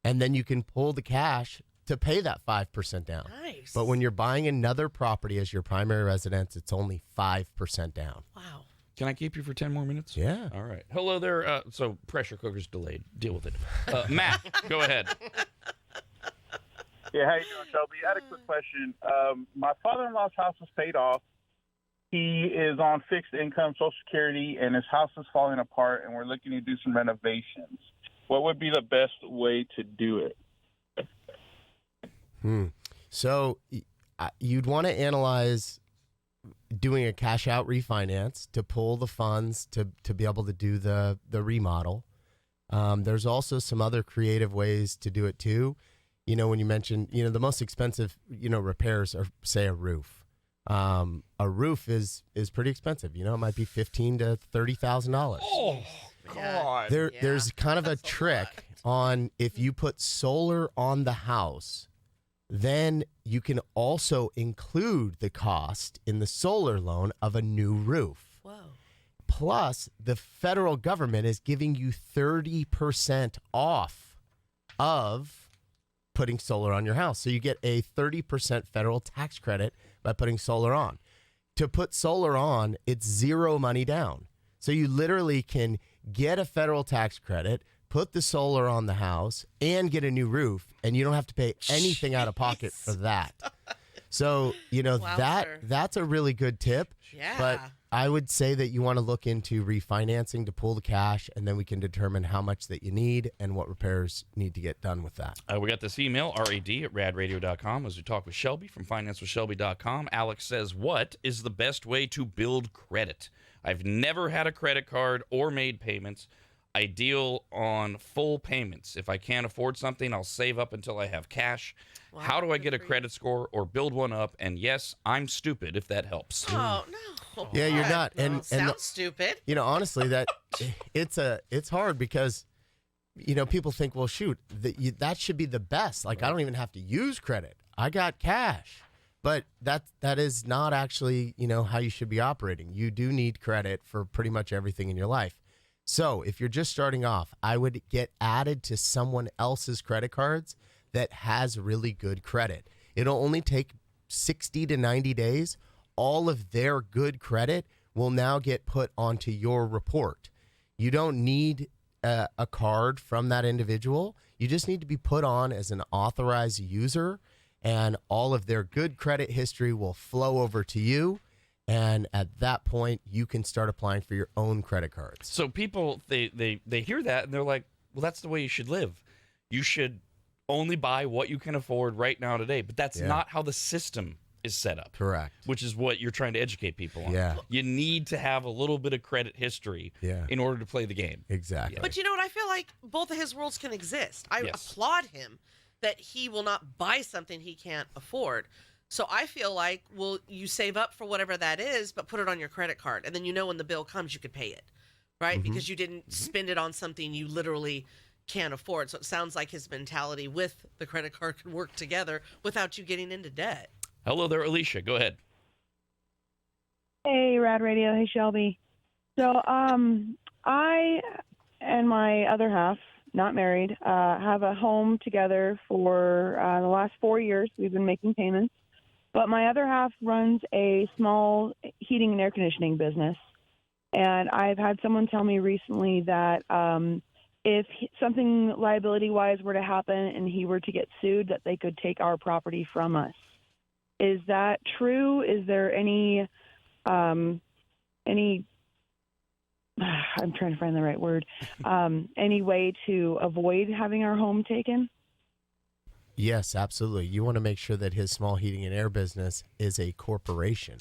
and then you can pull the cash to pay that 5% down. Nice. But when you're buying another property as your primary residence, it's only 5% down. Wow. Can I keep you for 10 more minutes? Yeah. All right. Hello there. So pressure cooker's delayed. Deal with it. Matt, go ahead. Yeah, how you doing, Shelby? I had a quick question. My father-in-law's house was paid off. He is on fixed income, Social Security, and his house is falling apart, and we're looking to do some renovations. What would be the best way to do it? So you'd want to analyze doing a cash out refinance to pull the funds to be able to do the remodel. There's also some other creative ways to do it too. When you mentioned, the most expensive, repairs are, say, a roof. A roof is pretty expensive. It might be $15,000 to $30,000. Oh, God. There's kind of a trick on if you put solar on the house, then you can also include the cost in the solar loan of a new roof. Whoa. Plus, the federal government is giving you 30% off of putting solar on your house. So you get a 30% federal tax credit by putting solar on. To put solar on, it's zero money down. So you literally can get a federal tax credit, put the solar on the house, and get a new roof, and you don't have to pay anything out of pocket for that. So, Wowzer. that's a really good tip. Yeah. But I would say that you want to look into refinancing to pull the cash, and then we can determine how much that you need and what repairs need to get done with that. We got this email, rad@radradio.com, as we talk with Shelby from financewithshelby.com. Alex says, what is the best way to build credit? I've never had a credit card or made payments. I deal on full payments. If I can't afford something, I'll save up until I have cash. Wow, How do I good get a for you. credit score or build one up? And yes, I'm stupid, if that helps. Oh, no. Yeah, you're not. No, And sounds stupid. honestly, that it's hard because people think, well, shoot, that should be the best. Like, I don't even have to use credit. I got cash. But that is not actually, how you should be operating. You do need credit for pretty much everything in your life. So if you're just starting off, I would get added to someone else's credit cards that has really good credit. It'll only take 60 to 90 days. All of their good credit will now get put onto your report. You don't need a card from that individual. You just need to be put on as an authorized user, and all of their good credit history will flow over to you. And at that point, you can start applying for your own credit cards. So people, they hear that and they're like, well, that's the way you should live. You should only buy what you can afford right now today. But that's not how the system is set up. Correct. Which is what you're trying to educate people on. Yeah. You need to have a little bit of credit history in order to play the game. Exactly. But you know what? I feel like both of his worlds can exist. I Yes. applaud him that he will not buy something he can't afford. So I feel like, well, you save up for whatever that is, but put it on your credit card. And then when the bill comes, you could pay it, right? Because you didn't spend it on something you literally can't afford. So it sounds like his mentality with the credit card can work together without you getting into debt. Hello there, Alicia. Go ahead. Hey, Rad Radio. Hey, Shelby. So I and my other half, not married, have a home together for the last 4 years. We've been making payments. But my other half runs a small heating and air conditioning business. And I've had someone tell me recently that if something liability-wise were to happen and he were to get sued, that they could take our property from us. Is that true? Is there any I'm trying to find the right word, any way to avoid having our home taken? Yes, absolutely. You want to make sure that his small heating and air business is a corporation.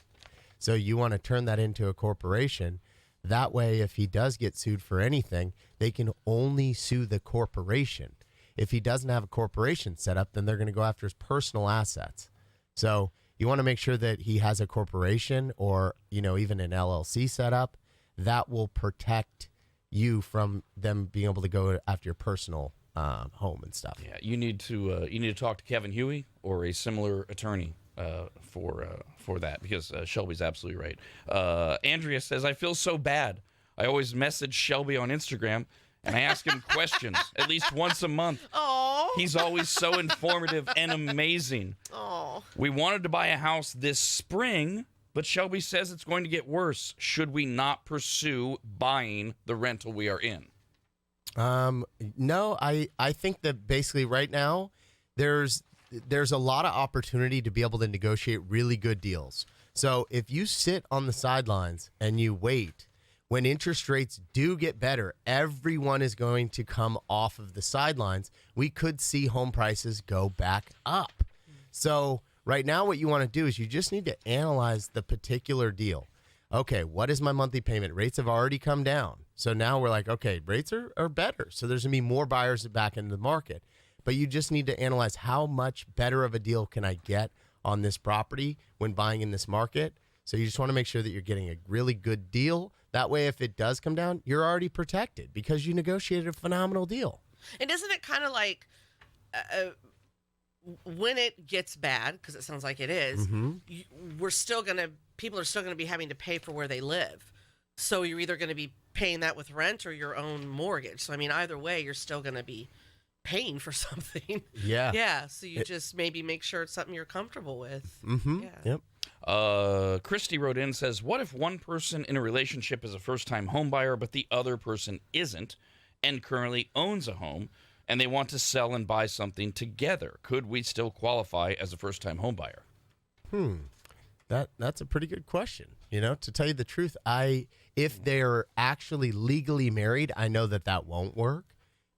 So you want to turn that into a corporation. That way, if he does get sued for anything, they can only sue the corporation. If he doesn't have a corporation set up, then they're going to go after his personal assets. So you want to make sure that he has a corporation or, even an LLC set up. That will protect you from them being able to go after your personal home and stuff. Yeah, you need to talk to Kevin Huey or a similar attorney for that, because Shelby's absolutely right. Andrea says, I feel so bad. I always message Shelby on Instagram and I ask him questions at least once a month. Oh, He's always so informative and amazing. oh. We wanted to buy a house this spring, but Shelby says it's going to get worse. Should we not pursue buying the rental we are in? No, I think that basically right now there's a lot of opportunity to be able to negotiate really good deals. So if you sit on the sidelines and you wait, when interest rates do get better, everyone is going to come off of the sidelines. We could see home prices go back up. So right now what you want to do is you just need to analyze the particular deal. Okay, what is my monthly payment? Rates have already come down. So now we're like, okay, rates are better. So there's going to be more buyers back into the market. But you just need to analyze how much better of a deal can I get on this property when buying in this market. So you just want to make sure that you're getting a really good deal. That way, if it does come down, you're already protected because you negotiated a phenomenal deal. And isn't it kind of like when it gets bad, because it sounds like it is, people are still going to be having to pay for where they live. So you're either going to be paying that with rent or your own mortgage. So, I mean, either way, you're still going to be paying for something. Yeah. Yeah. So you just maybe make sure it's something you're comfortable with. Mm-hmm. Yeah. Yep. Christy wrote in, says, what if one person in a relationship is a first-time home buyer, but the other person isn't and currently owns a home, and they want to sell and buy something together? Could we still qualify as a first-time home buyer? That's a pretty good question. To tell you the truth, if they're actually legally married, I know that won't work.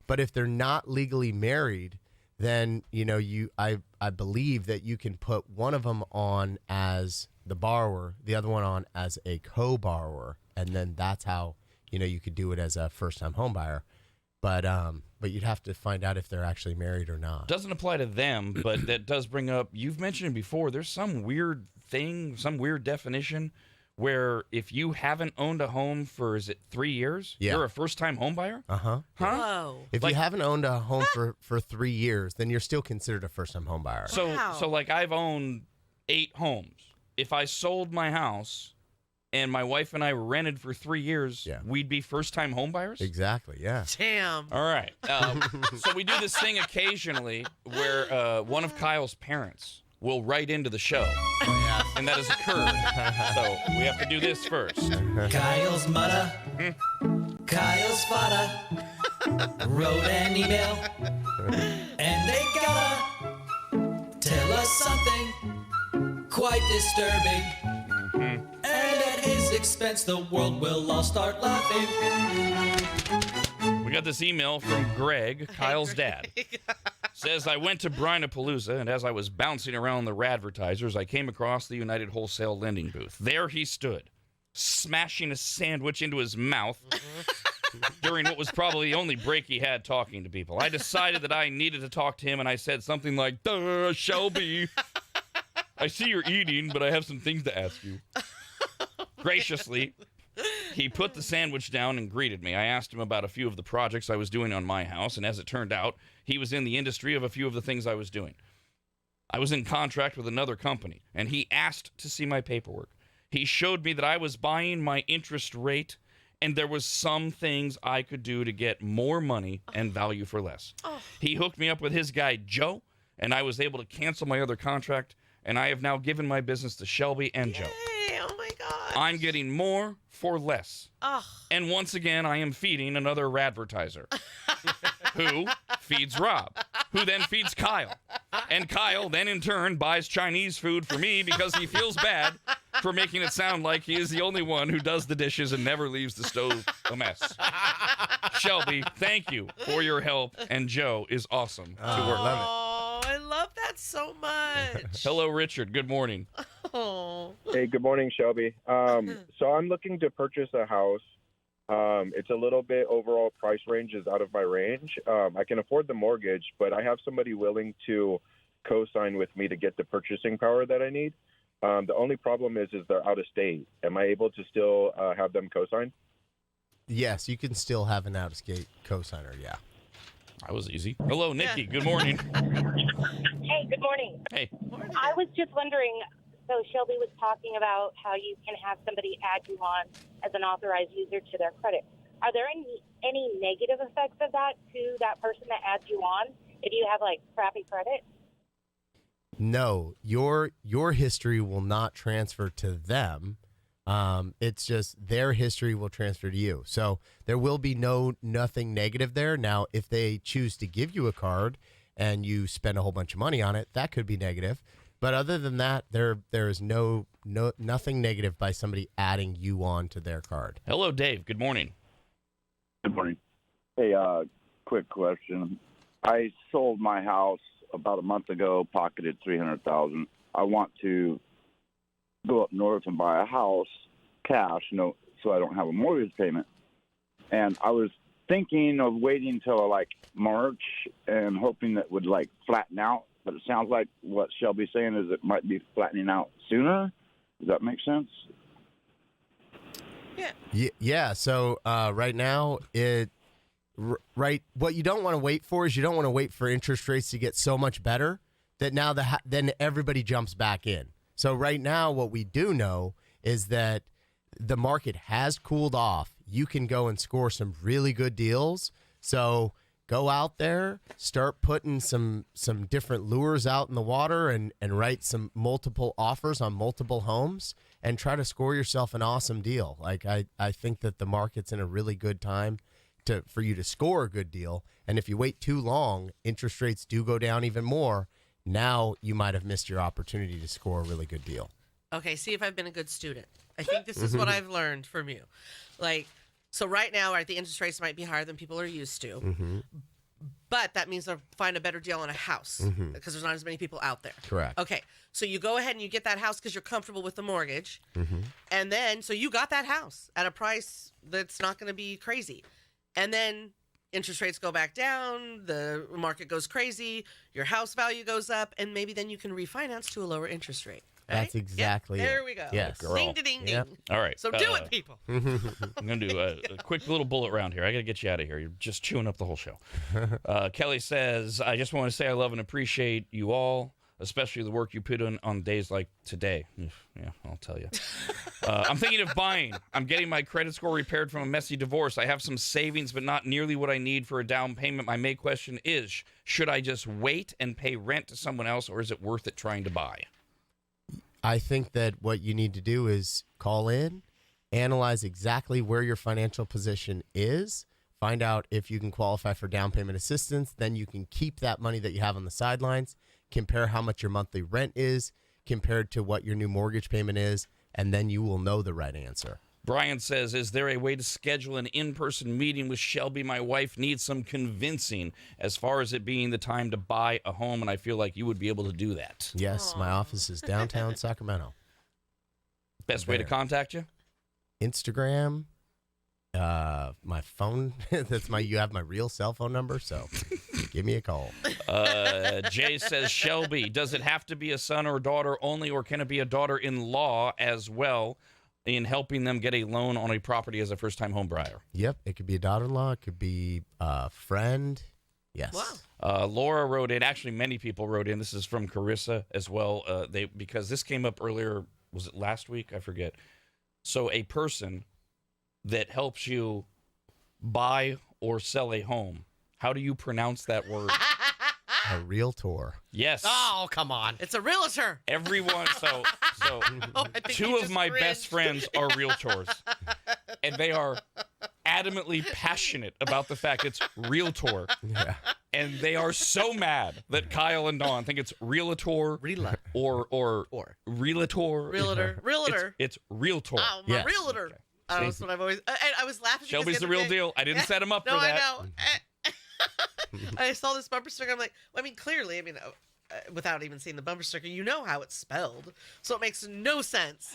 But if they're not legally married, then I believe that you can put one of them on as the borrower, the other one on as a co-borrower, and then that's how you could do it as a first-time home buyer. But you'd have to find out if they're actually married or not. Doesn't apply to them, but that does bring up, you've mentioned it before, there's some weird thing, some weird definition where if you haven't owned a home for, is it 3 years? Yeah. You're a first-time home buyer? Uh-huh. Huh? Whoa. If you haven't owned a home for 3 years, then you're still considered a first-time home buyer. So like I've owned 8 homes. If I sold my house and my wife and I rented for 3 years, we'd be first-time home buyers? Exactly, yeah. Damn. All right. So we do this thing occasionally where one of Kyle's parents will write into the show. And that has occurred. So we have to do this first. Kyle's mother, Kyle's father wrote an email, and they gotta tell us something quite disturbing. And at his expense, the world will all start laughing. We got this email from Greg, Kyle's dad. Says, I went to Brinapalooza, and as I was bouncing around the radvertisers, I came across the United Wholesale lending booth. There he stood, smashing a sandwich into his mouth during what was probably the only break he had talking to people. I decided that I needed to talk to him, and I said something like, "Duh, Shelby, I see you're eating, but I have some things to ask you." Graciously, he put the sandwich down and greeted me. I asked him about a few of the projects I was doing on my house, and as it turned out, he was in the industry of a few of the things I was doing. I was in contract with another company, and he asked to see my paperwork. He showed me that I was buying my interest rate, and there was some things I could do to get more money and value for less. He hooked me up with his guy, Joe, and I was able to cancel my other contract, and I have now given my business to Shelby and Joe. Oh my God. I'm getting more for less. And once again, I am feeding another radvertiser who feeds Rob, who then feeds Kyle. And Kyle then in turn buys Chinese food for me because he feels bad for making it sound like he is the only one who does the dishes and never leaves the stove a mess. Shelby, thank you for your help, and Joe is awesome to work with. Oh, I love that so much. Hello, Richard. Good morning. Oh. Hey, good morning, Shelby. So I'm looking to purchase a house. It's a little bit overall price range is out of my range. I can afford the mortgage, but I have somebody willing to co-sign with me to get the purchasing power that I need. The only problem is they're out of state. Am I able to still have them co-sign? Yes, you can still have an out-of-state co-signer, yeah. That was easy. Hello, Nikki. Good morning. Hey, good morning. Hey. I was just wondering, so Shelby was talking about how you can have somebody add you on as an authorized user to their credit. Are there any negative effects of that to that person that adds you on if you have, like, crappy credit? No, your history will not transfer to them. It's just their history will transfer to you. So there will be nothing negative there. Now, if they choose to give you a card and you spend a whole bunch of money on it, that could be negative. But other than that, there is nothing negative by somebody adding you on to their card. Hello, Dave. Good morning. Good morning. Hey, quick question. I sold my house about a month ago, pocketed $300,000. I want to go up north and buy a house cash, so I don't have a mortgage payment. And I was thinking of waiting until like March and hoping that would like flatten out. But it sounds like what Shelby's saying is it might be flattening out sooner. Does that make sense? Yeah. So right now, what you don't want to wait for is you don't want to wait for interest rates to get so much better that now then everybody jumps back in. So right now, what we do know is that the market has cooled off. You can go and score some really good deals. So go out there, start putting some different lures out in the water and write some multiple offers on multiple homes and try to score yourself an awesome deal. Like I think that the market's in a really good time for you to score a good deal. And if you wait too long, interest rates do go down even more. now you might have missed your opportunity to score a really good deal. Okay, see if I've been a good student. I think this is what I've learned from you. Like, so right now, the interest rates might be higher than people are used to. Mm-hmm. But that means they'll find a better deal on a house because there's not as many people out there. Correct. Okay, so you go ahead and you get that house because you're comfortable with the mortgage. Mm-hmm. And then, so you got that house at a price that's not going to be crazy. And then interest rates go back down, the market goes crazy, your house value goes up, and maybe then you can refinance to a lower interest rate. Right? That's exactly it. There we go. Yes. Ding, ding, ding. All right. So do it, people. I'm going to do a quick little bullet round here. I got to get you out of here. You're just chewing up the whole show. Kelly says, I just want to say I love and appreciate you all, especially the work you put in on days like today. Yeah, I'll tell you. I'm thinking of buying. I'm getting my credit score repaired from a messy divorce. I have some savings, but not nearly what I need for a down payment. My main question is, should I just wait and pay rent to someone else, or is it worth it trying to buy? I think that what you need to do is call in, analyze exactly where your financial position is, find out if you can qualify for down payment assistance. Then you can keep that money that you have on the sidelines, compare how much your monthly rent is compared to what your new mortgage payment is, and then you will know the right answer. Brian says, is there a way to schedule an in-person meeting with Shelby? My wife needs some convincing as far as it being the time to buy a home, and I feel like you would be able to do that. Yes, my office is downtown Sacramento. Best way to contact you? Instagram, my phone. You have my real cell phone number, so give me a call. Jay says, Shelby, does it have to be a son or daughter only, or can it be a daughter-in-law as well in helping them get a loan on a property as a first-time home buyer? Yep, it could be a daughter-in-law, it could be a friend. Yes. Wow. Laura wrote in. Actually, many people wrote in. This is from Carissa as well. Because this came up earlier. Was it last week? I forget. So a person that helps you buy or sell a home. How do you pronounce that word? A realtor. Yes. Oh, come on. It's a realtor. Everyone. So two of my best friends are realtors, and they are adamantly passionate about the fact it's realtor. Yeah. And they are so mad that Kyle and Dawn think it's realtor or realtor. Realtor. It's realtor. Oh, my realtor. Okay. That's what I've always. I was laughing. Shelby's the real deal. I didn't set him up for that. No, I know. I saw this bumper sticker. I'm like, well, I mean, clearly, without even seeing the bumper sticker, you know how it's spelled. So it makes no sense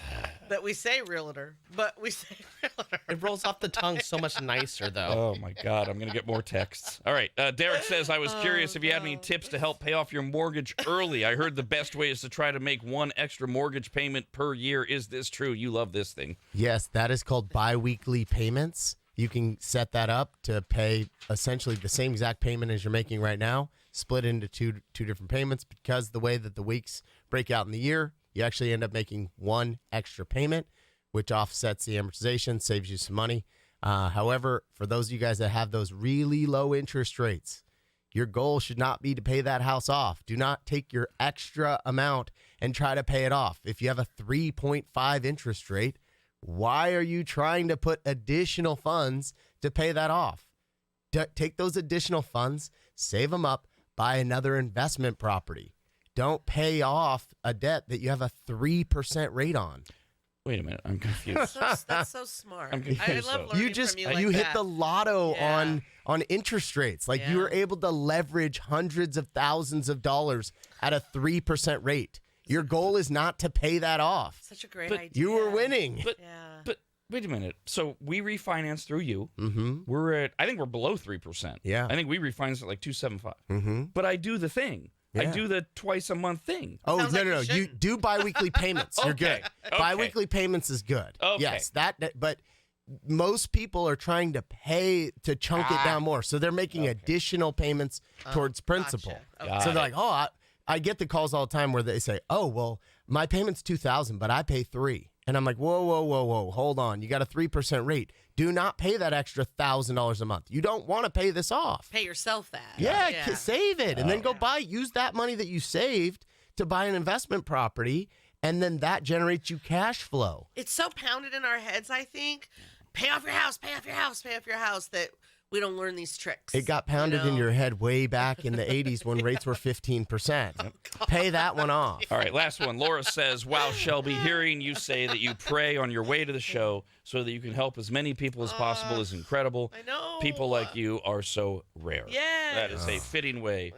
that we say realtor, but we say realtor. It rolls off the tongue so much nicer, though. Oh, my God. I'm going to get more texts. All right. Derek says, I was curious if you had any tips to help pay off your mortgage early. I heard the best way is to try to make one extra mortgage payment per year. Is this true? You love this thing. Yes, that is called biweekly payments. You can set that up to pay essentially the same exact payment as you're making right now, split into two different payments. Because the way that the weeks break out in the year, you actually end up making one extra payment, which offsets the amortization, saves you some money. However, for those of you guys that have those really low interest rates, your goal should not be to pay that house off. Do not take your extra amount and try to pay it off. If you have a 3.5 interest rate, why are you trying to put additional funds to pay that off? Take those additional funds, save them up, buy another investment property. Don't pay off a debt that you have a 3% rate on. Wait a minute. I'm confused. That's so smart. I'm confused. I love learning from you like you hit that. the lotto on interest rates. Like you were able to leverage hundreds of thousands of dollars at a 3% rate. Your goal is not to pay that off. Such a great idea. You were winning. But wait a minute. So we refinance through you. Mm-hmm. I think we're below 3%. Yeah. I think we refinance at like 2.75. Mm-hmm. But I do the thing. I Yeah. do the twice a month thing. Oh, no. You do biweekly payments. You're good. Okay. Biweekly payments is good. Okay. Yes, but most people are trying to pay to chunk it down more. So they're making additional payments towards principal. Gotcha. So they're like, oh, I get the calls all the time where they say, oh, well, my payment's $2,000, but I pay $3,000. And I'm like, whoa, hold on. You got a 3% rate. Do not pay that extra $1,000 a month. You don't want to pay this off. Pay yourself that. Yeah. Save it. And then go use that money that you saved to buy an investment property. And then that generates you cash flow. It's so pounded in our heads, I think. Pay off your house, pay off your house, pay off your house, that we don't learn these tricks. It got pounded in your head way back in the 80s when rates were 15%. Pay that one off. All right, last one. Laura says, wow, Shelby, hearing you say that you pray on your way to the show so that you can help as many people as possible is incredible. I know. People like you are so rare. Yes. That is a fitting way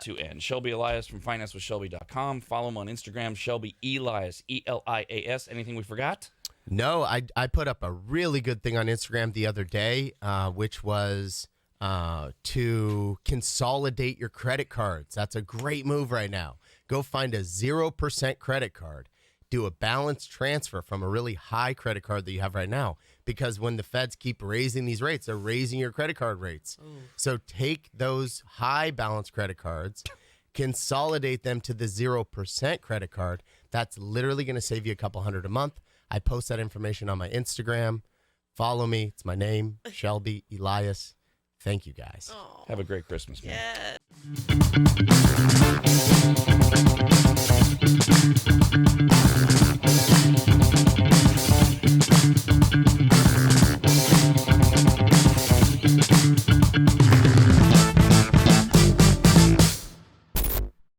to end. Shelby Elias from financewithshelby.com. Follow him on Instagram, Shelby Elias, Elias. Anything we forgot? No, I put up a really good thing on Instagram the other day, which was to consolidate your credit cards. That's a great move right now. Go find a 0% credit card. Do a balance transfer from a really high credit card that you have right now. Because when the feds keep raising these rates, they're raising your credit card rates. So take those high balance credit cards, consolidate them to the 0% credit card. That's literally going to save you a couple $100 a month. I post that information on my Instagram. Follow me. It's my name, Shelby Elias. Thank you, guys. Have a great Christmas, man. Yeah.